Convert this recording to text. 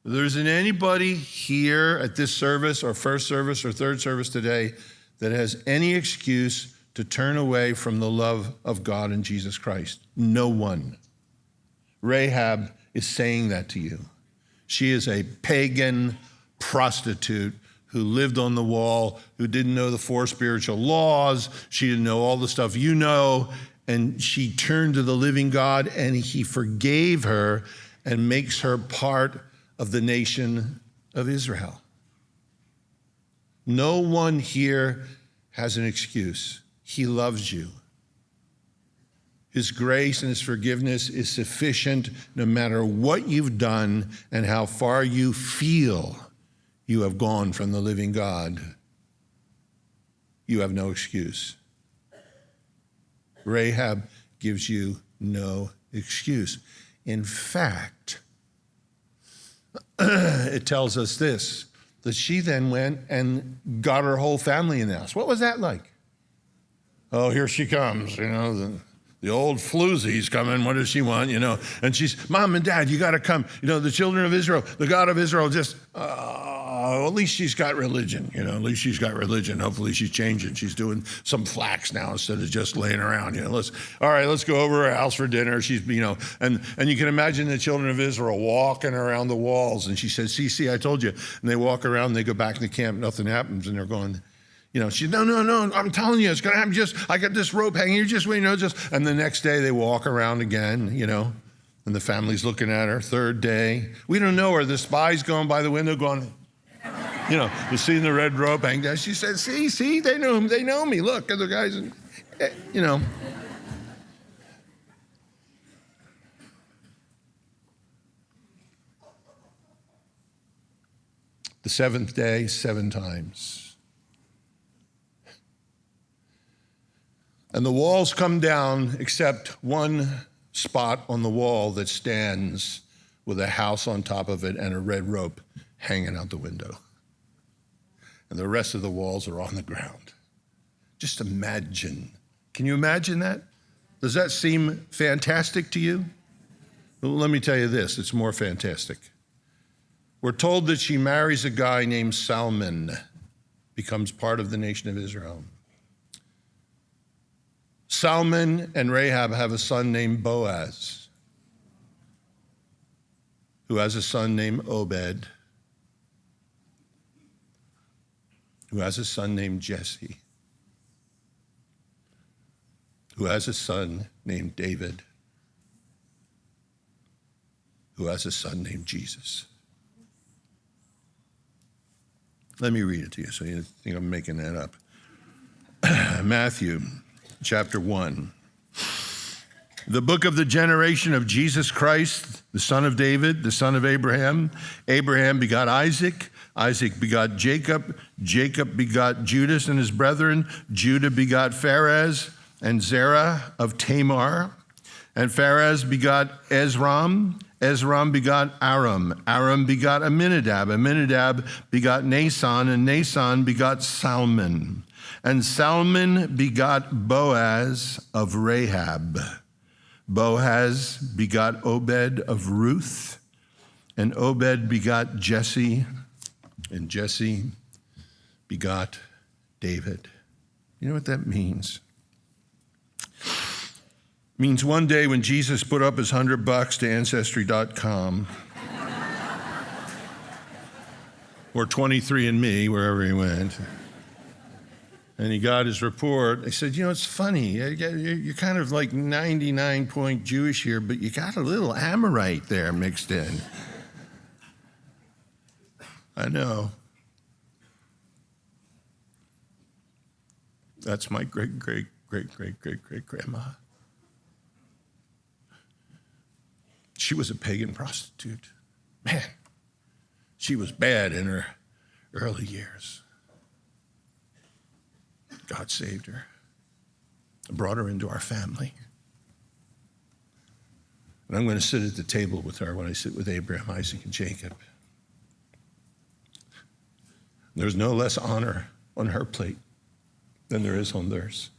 There isn't anybody here at this service or first service or third service today that has any excuse to turn away from the love of God and Jesus Christ. No one. Rahab is saying that to you. She is a pagan prostitute who lived on the wall, who didn't know the 4 spiritual laws. She didn't know all the stuff you know. And she turned to the living God, and he forgave her and makes her part of the nation of Israel. No one here has an excuse. He loves you. His grace and his forgiveness is sufficient no matter what you've done and how far you feel you have gone from the living God. You have no excuse. Rahab gives you no excuse. In fact, it tells us this, that she then went and got her whole family in the house. What was that like? Oh, here she comes, the old floozy's coming. What does she want, And she's, Mom and Dad, you got to come. The children of Israel, the God of Israel just, at least she's got religion, At least she's got religion. Hopefully she's changing. She's doing some flax now instead of just laying around, Let's go over her house for dinner. She's, and you can imagine the children of Israel walking around the walls. And she says, see, I told you. And they walk around, and they go back to the camp, nothing happens. And they're going, she's, no, I'm telling you, it's going to happen. I got this rope hanging, and the next day they walk around again, and the family's looking at her. Third day, we don't know her. The spy's going by the window going, you're seeing the red rope hang down. She said, see, they know me. Look, and the guys, The 7th day, 7 times. And the walls come down except one spot on the wall that stands with a house on top of it and a red rope hanging out the window. And the rest of the walls are on the ground. Just imagine. Can you imagine that? Does that seem fantastic to you? Well, let me tell you this, it's more fantastic. We're told that she marries a guy named Salmon, becomes part of the nation of Israel. Salmon and Rahab have a son named Boaz, who has a son named Obed, who has a son named Jesse, who has a son named David, who has a son named Jesus. Let me read it to you so you think I'm making that up. Matthew chapter 1. The book of the generation of Jesus Christ, the son of David, the son of Abraham. Abraham begot Isaac. Isaac begot Jacob. Jacob begot Judas and his brethren. Judah begot Pharez and Zerah of Tamar. And Pharez begot Ezram. Ezram begot Aram. Aram begot Aminadab. Aminadab begot Nason. And Nason begot Salmon. And Salmon begot Boaz of Rahab. Boaz begot Obed of Ruth. And Obed begot Jesse. And Jesse begot David. You know what that means? It means one day when Jesus put up his $100 to Ancestry.com or 23andMe, wherever he went, and he got his report, they said, it's funny. You're kind of like 99 Jewish here, but you got a little Amorite there mixed in. I know. That's my great-great-great-great-great-great-grandma. She was a pagan prostitute. Man, she was bad in her early years. God saved her and brought her into our family. And I'm going to sit at the table with her when I sit with Abraham, Isaac, and Jacob. There's no less honor on her plate than there is on theirs.